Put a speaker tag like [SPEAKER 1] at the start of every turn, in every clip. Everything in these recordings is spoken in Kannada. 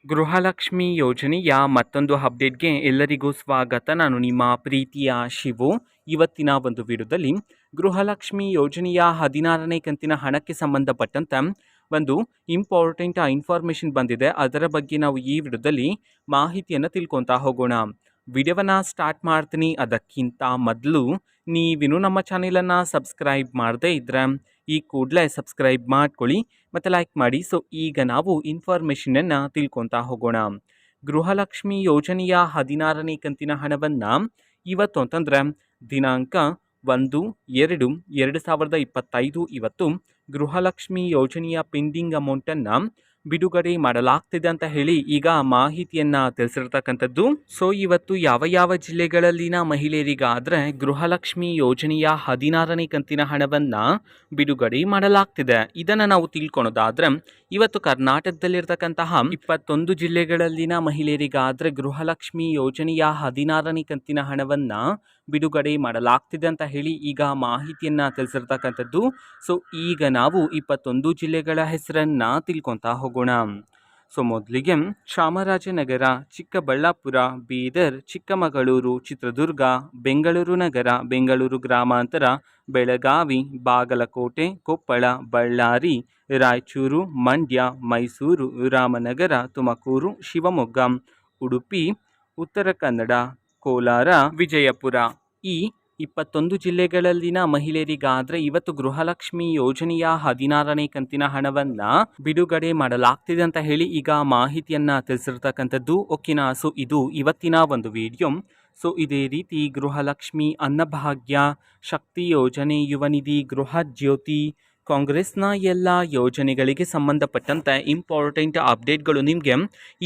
[SPEAKER 1] ಗೃಹಲಕ್ಷ್ಮಿ ಯೋಜನೆಯ ಮತ್ತೊಂದು ಅಪ್ಡೇಟ್ಗೆ ಎಲ್ಲರಿಗೂ ಸ್ವಾಗತ. ನಾನು ನಿಮ್ಮ ಪ್ರೀತಿಯ ಶಿವು. ಇವತ್ತಿನ ಒಂದು ವಿಡಿಯೋದಲ್ಲಿ ಗೃಹಲಕ್ಷ್ಮಿ ಯೋಜನೆಯ 16ನೇ ಕಂತಿನ ಹಣಕ್ಕೆ ಸಂಬಂಧಪಟ್ಟಂತೆ ಒಂದು ಇಂಪಾರ್ಟೆಂಟ್ ಇನ್ಫಾರ್ಮೇಷನ್ ಬಂದಿದೆ. ಅದರ ಬಗ್ಗೆ ನಾವು ಈ ವಿಡಿಯೋದಲ್ಲಿ ಮಾಹಿತಿಯನ್ನು ತಿಳ್ಕೊತಾ ಹೋಗೋಣ. ವಿಡಿಯೋವನ್ನು ಸ್ಟಾರ್ಟ್ ಮಾಡ್ತೀನಿ. ಅದಕ್ಕಿಂತ ಮೊದಲು ನೀವಿನ್ನೂ ನಮ್ಮ ಚಾನೆಲನ್ನು ಸಬ್ಸ್ಕ್ರೈಬ್ ಮಾಡದೇ ಇದ್ದರೆ ಈ ಕೂಡಲೇ ಸಬ್ಸ್ಕ್ರೈಬ್ ಮಾಡ್ಕೊಳ್ಳಿ ಮತ್ತು ಲೈಕ್ ಮಾಡಿ. ಸೊ ಈಗ ನಾವು ಇನ್ಫಾರ್ಮೇಷನನ್ನು ತಿಳ್ಕೊತಾ ಹೋಗೋಣ. ಗೃಹಲಕ್ಷ್ಮಿ ಯೋಜನೆಯ 16ನೇ ಕಂತಿನ ಹಣವನ್ನು ಇವತ್ತು ಅಂತಂದರೆ ದಿನಾಂಕ 1/2/2025 ಇವತ್ತು ಗೃಹಲಕ್ಷ್ಮಿ ಯೋಜನೆಯ ಪೆಂಡಿಂಗ್ ಅಮೌಂಟನ್ನು ಬಿಡುಗಡೆ ಮಾಡಲಾಗ್ತಿದೆ ಅಂತ ಹೇಳಿ ಈಗ ಮಾಹಿತಿಯನ್ನು ತಿಳಿಸಿರ್ತಕ್ಕಂಥದ್ದು. ಸೊ ಇವತ್ತು ಯಾವ ಜಿಲ್ಲೆಗಳಲ್ಲಿನ ಮಹಿಳೆಯರಿಗಾದರೆ ಗೃಹಲಕ್ಷ್ಮಿ ಯೋಜನೆಯ 16ನೇ ಕಂತಿನ ಹಣವನ್ನು ಬಿಡುಗಡೆ ಮಾಡಲಾಗ್ತಿದೆ ಇದನ್ನು ನಾವು ತಿಳ್ಕೊಳೋದಾದ್ರೆ, ಇವತ್ತು ಕರ್ನಾಟಕದಲ್ಲಿರ್ತಕ್ಕಂತಹ 21 ಜಿಲ್ಲೆಗಳಲ್ಲಿನ ಮಹಿಳೆಯರಿಗಾದರೆ ಗೃಹಲಕ್ಷ್ಮಿ ಯೋಜನೆಯ 16ನೇ ಕಂತಿನ ಹಣವನ್ನು ಬಿಡುಗಡೆ ಮಾಡಲಾಗ್ತಿದೆ ಅಂತ ಹೇಳಿ ಈಗ ಮಾಹಿತಿಯನ್ನು ತಿಳಿಸಿರ್ತಕ್ಕಂಥದ್ದು. ಸೊ ಈಗ ನಾವು 21 ಜಿಲ್ಲೆಗಳ ಹೆಸರನ್ನು ತಿಳ್ಕೊತಾ ಹೋಗೋಣ. ಸೊ ಮೊದಲಿಗೆ ಚಾಮರಾಜನಗರ, ಚಿಕ್ಕಬಳ್ಳಾಪುರ, ಬೀದರ್, ಚಿಕ್ಕಮಗಳೂರು, ಚಿತ್ರದುರ್ಗ, ಬೆಂಗಳೂರು ನಗರ, ಬೆಂಗಳೂರು ಗ್ರಾಮಾಂತರ, ಬೆಳಗಾವಿ, ಬಾಗಲಕೋಟೆ, ಕೊಪ್ಪಳ, ಬಳ್ಳಾರಿ, ರಾಯಚೂರು, ಮಂಡ್ಯ, ಮೈಸೂರು, ರಾಮನಗರ, ತುಮಕೂರು, ಶಿವಮೊಗ್ಗ, ಉಡುಪಿ, ಉತ್ತರ ಕನ್ನಡ, ಕೋಲಾರ, ವಿಜಯಪುರ ಈ 21 ಜಿಲ್ಲೆಗಳಲ್ಲಿನ ಮಹಿಳೆಯರಿಗಾದರೆ ಇವತ್ತು ಗೃಹಲಕ್ಷ್ಮಿ ಯೋಜನೆಯ 16ನೇ ಕಂತಿನ ಹಣವನ್ನು ಬಿಡುಗಡೆ ಮಾಡಲಾಗ್ತಿದೆ ಅಂತ ಹೇಳಿ ಈಗ ಮಾಹಿತಿಯನ್ನು ತಿಳಿಸಿರ್ತಕ್ಕಂಥದ್ದು. ಓಕೆನಾ. ಸೊ ಇದು ಇವತ್ತಿನ ಒಂದು ವಿಡಿಯೋ. ಸೊ ಇದೇ ರೀತಿ ಗೃಹಲಕ್ಷ್ಮಿ, ಅನ್ನಭಾಗ್ಯ, ಶಕ್ತಿ ಯೋಜನೆ, ಯುವ ನಿಧಿ, ಗೃಹ ಜ್ಯೋತಿ, ಕಾಂಗ್ರೆಸ್ನ ಎಲ್ಲ ಯೋಜನೆಗಳಿಗೆ ಸಂಬಂಧಪಟ್ಟಂತೆ ಇಂಪಾರ್ಟೆಂಟ್ ಅಪ್ಡೇಟ್ಗಳು ನಿಮಗೆ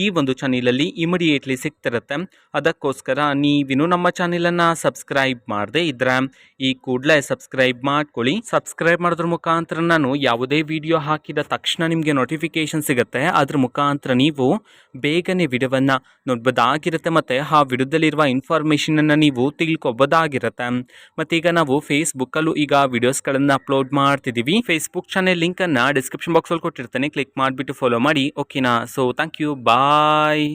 [SPEAKER 1] ಈ ಒಂದು ಚಾನೆಲಲ್ಲಿ ಇಮಿಡಿಯೇಟ್ಲಿ ಸಿಗ್ತಿರುತ್ತೆ. ಅದಕ್ಕೋಸ್ಕರ ನೀವಿನ್ನೂ ನಮ್ಮ ಚಾನೆಲನ್ನು ಸಬ್ಸ್ಕ್ರೈಬ್ ಮಾಡದೇ ಇದ್ದರೆ ಈ ಕೂಡಲೇ ಸಬ್ಸ್ಕ್ರೈಬ್ ಮಾಡ್ಕೊಳ್ಳಿ. ಸಬ್ಸ್ಕ್ರೈಬ್ ಮಾಡೋದ್ರ ಮುಖಾಂತರ ನಾನು ಯಾವುದೇ ವಿಡಿಯೋ ಹಾಕಿದ ತಕ್ಷಣ ನಿಮಗೆ ನೋಟಿಫಿಕೇಶನ್ ಸಿಗುತ್ತೆ. ಅದ್ರ ಮುಖಾಂತರ ನೀವು ಬೇಗನೆ ವಿಡಿಯೋವನ್ನು ನೋಡ್ಬೋದಾಗಿರುತ್ತೆ ಮತ್ತು ಆ ವಿಡಿಯೋದಲ್ಲಿರುವ ಇನ್ಫಾರ್ಮೇಷನನ್ನು ನೀವು ತಿಳ್ಕೊಬೋದಾಗಿರುತ್ತೆ. ಮತ್ತೀಗ ನಾವು ಫೇಸ್ಬುಕ್ಕಲ್ಲೂ ಈಗ ವಿಡಿಯೋಸ್ಗಳನ್ನು ಅಪ್ಲೋಡ್ ಮಾಡ್ತಿದ್ದೀವಿ. ಫೇಸ್ಬುಕ್ ಚಾನೆಲ್ ಲಿಂಕನ್ನು ಡಿಸ್ಕ್ರಿಪ್ಷನ್ ಬಾಕ್ಸಲ್ಲಿ ಕೊಟ್ಟಿರ್ತೇನೆ. ಕ್ಲಿಕ್ ಮಾಡಿಬಿಟ್ಟು ಫಾಲೋ ಮಾಡಿ. ಓಕೆನಾ. So thank you. ಬಾಯ್.